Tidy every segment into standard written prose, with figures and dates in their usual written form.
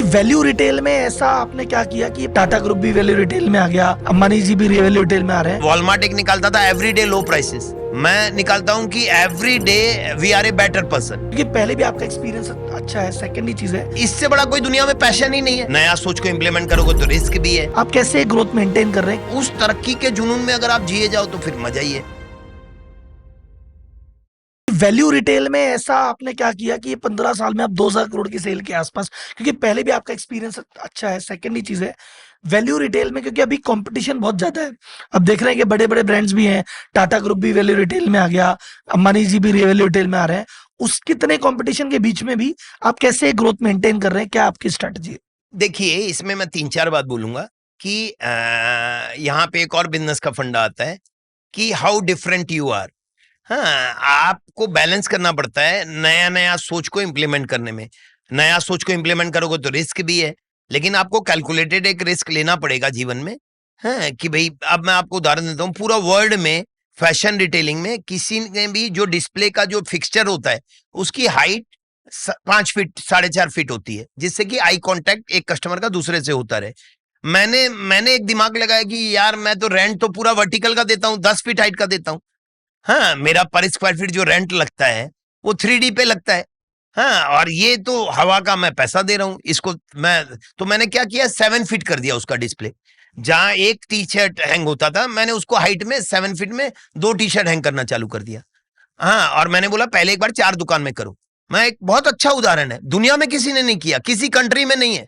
Value retail में ऐसा आपने क्या किया कि टाटा ग्रुप भी वैल्यू रिटेल में आ गया, अंबानी जी भी वैल्यू रिटेल में आ रहे हैं। वॉलमार्ट एक निकालता था एवरीडे लो प्राइसेस, मैं निकालता हूँ कि everyday we are a better person. क्योंकि पहले भी आपका एक्सपीरियंस अच्छा है, सेकंड ही चीज है, इससे बड़ा कोई दुनिया में पैशन ही नहीं है। नया सोच को इम्प्लीमेंट करोगे तो रिस्क भी है। आप कैसे ग्रोथ मेंटेन कर रहे हैं? उस तरक्की के जुनून में अगर आप जिए जाओ तो फिर मजा ही है। वैल्यू रिटेल में ऐसा आपने क्या किया कि ये 15 साल में आप 2000 करोड़ की सेल के आसपास, क्योंकि पहले भी आपका एक्सपीरियंस अच्छा है, सेकंड ही चीज है वैल्यू रिटेल में, क्योंकि अभी कंपटीशन बहुत ज्यादा है। अब देख रहे हैं कि बड़े बड़े ब्रांड्स भी हैं, टाटा ग्रुप भी वैल्यू रिटेल में आ गया, अंबानी जी भी वैल्यू रिटेल में आ रहे हैं। उस कितने कंपटीशन के बीच में भी आप कैसे ग्रोथ मेंटेन कर रहे हैं? क्या आपकी स्ट्रेटजी है? देखिए, इसमें मैं 3-4 बात बोलूंगा कि यहाँ पे एक और बिजनेस का फंडा आता है कि हाउ डिफरेंट यू आर। हाँ, आपको बैलेंस करना पड़ता है नया नया सोच को इम्प्लीमेंट करने में। नया सोच को इम्प्लीमेंट करोगे तो रिस्क भी है, लेकिन आपको कैलकुलेटेड एक रिस्क लेना पड़ेगा जीवन में। हाँ, कि भाई अब मैं आपको उदाहरण देता हूँ, पूरा वर्ल्ड में फैशन रिटेलिंग में किसी ने भी जो डिस्प्ले का जो फिक्सचर होता है उसकी हाइट 5 फीट 4.5 फीट होती है, जिससे कि आई कांटेक्ट एक कस्टमर का दूसरे से होता रहे। मैंने एक दिमाग लगाया कि यार मैं तो रेंट तो पूरा वर्टिकल का देता हूँ, 10 फीट हाइट का देता हूँ। हाँ, मेरा पर स्क्वायर फीट जो रेंट लगता है वो 3D पे लगता है। हाँ, और ये तो हवा का मैं पैसा दे रहा हूँ इसको। मैंने क्या किया, 7 फीट कर दिया उसका डिस्प्ले। जहां एक टी शर्ट हैंग होता था, मैंने उसको हाइट में 7 फीट में 2 टी शर्ट हैंग करना चालू कर दिया। हाँ, और मैंने बोला पहले एक बार 4 दुकान में करो। मैं एक बहुत अच्छा उदाहरण है, दुनिया में किसी ने नहीं किया, किसी कंट्री में नहीं है।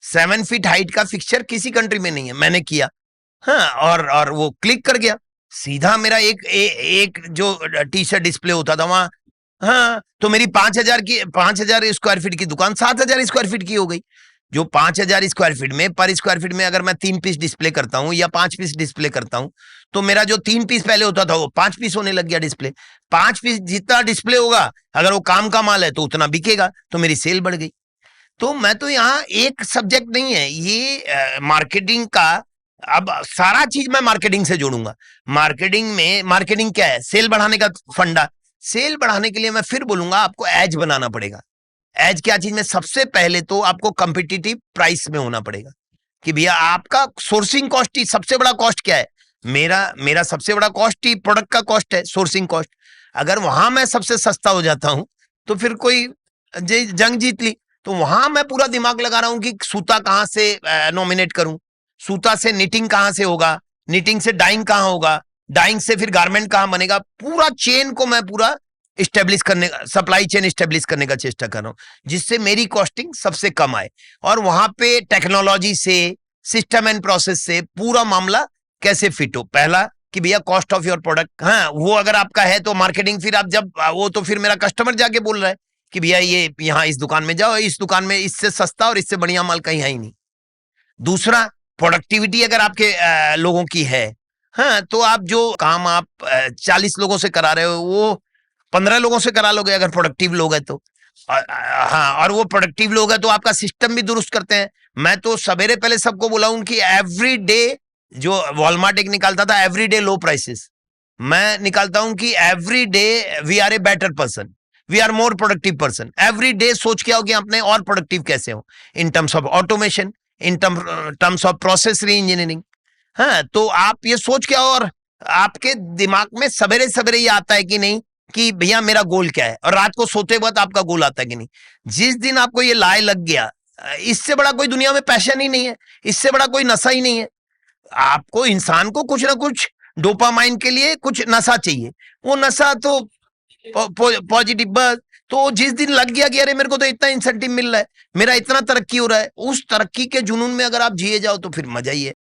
7 फीट हाइट का फिक्सचर किसी कंट्री में नहीं है, मैंने किया। हाँ, और वो क्लिक कर गया सीधा। मेरा एक जो टी शर्ट डिस्प्ले होता था वहां, हाँ, तो मेरी 5,000 स्क्वायर फीट की दुकान 7,000 स्क्वायर फीट की हो गई। जो 5,000 स्क्वायर फीट में, पर स्क्वायर फीट में अगर मैं 3 पीस डिस्प्ले करता हूँ या 5 पीस डिस्प्ले करता हूँ, तो मेरा जो 3 पीस पहले होता था वो 5 पीस होने लग गया डिस्प्ले। 5 पीस जितना डिस्प्ले होगा, अगर वो काम का माल है तो उतना बिकेगा, तो मेरी सेल बढ़ गई। तो मैं तो यहाँ एक सब्जेक्ट नहीं है ये मार्केटिंग का। अब सारा चीज मैं मार्केटिंग से जोड़ूंगा। मार्केटिंग क्या है? सेल बढ़ाने का फंडा। सेल बढ़ाने के लिए मैं फिर बोलूंगा आपको एज बनाना पड़ेगा। एज क्या चीज में? सबसे पहले तो आपको कंपिटिटिव प्राइस में होना पड़ेगा कि भैया आपका सोर्सिंग कॉस्ट ही सबसे बड़ा कॉस्ट क्या है। मेरा सबसे बड़ा कॉस्ट ही प्रोडक्ट का कॉस्ट है, सोर्सिंग कॉस्ट। अगर वहां मैं सबसे सस्ता हो जाता हूं तो फिर कोई जंग जीत ली। तो वहां मैं पूरा दिमाग लगा रहा हूं कि सूता कहां से नॉमिनेट करूं, सूता से निटिंग कहां से होगा, निटिंग से डाइंग कहां होगा, डाइंग से फिर गारमेंट कहां बनेगा। पूरा चेन को मैं पूरा स्टेब्लिश करने का, सप्लाई चेन स्टेब्लिश करने का चेष्टा कर रहा हूं, जिससे मेरी कॉस्टिंग सबसे कम आए। और वहां पे टेक्नोलॉजी से, सिस्टम एंड प्रोसेस से पूरा मामला कैसे फिट हो। पहला कि भैया कॉस्ट ऑफ योर प्रोडक्ट, हाँ, वो अगर आपका है तो मार्केटिंग, फिर आप जब वो तो फिर मेरा कस्टमर जाके बोल रहा है कि भैया ये यहाँ इस दुकान में जाओ, इस दुकान में इससे सस्ता और इससे बढ़िया माल कहीं है ही नहीं। दूसरा, प्रोडक्टिविटी अगर आपके लोगों की है, हाँ, तो आप जो काम आप 40 लोगों से करा रहे हो वो 15 लोगों से करा लोगे अगर प्रोडक्टिव लोग हैं तो। हाँ, और वो प्रोडक्टिव लोग हैं तो आपका सिस्टम भी दुरुस्त करते हैं। मैं तो सवेरे पहले सबको बोला हूं कि एवरी डे, जो वॉलमार्ट एक निकालता था एवरीडे लो प्राइसेस, मैं निकालता हूं कि every day we are a better person, we are more productive person. Every day सोच के आओ कि अपने और प्रोडक्टिव कैसे हो, in terms of automation, in terms of process re engineering. हाँ, तो आप ये सोच के आओ, और आपके दिमाग में सवेरे सवेरे ये आता है कि नहीं कि भैया मेरा गोल क्या है, और रात को सोते वक्त आपका गोल आता है कि नहीं। जिस दिन आपको ये लाए लग गया, इससे बड़ा कोई दुनिया में पैशन ही नहीं है, इससे बड़ा कोई नशा ही नहीं है। आपको, इंसान को कुछ ना कुछ डोपामाइन के लिए कुछ नशा चाहिए। वो नशा तो पॉजिटिव बस। तो जिस दिन लग गया कि अरे मेरे को तो इतना इंसेंटिव मिल रहा है, मेरा इतना तरक्की हो रहा है, उस तरक्की के जुनून में अगर आप जिए जाओ तो फिर मजा ही है।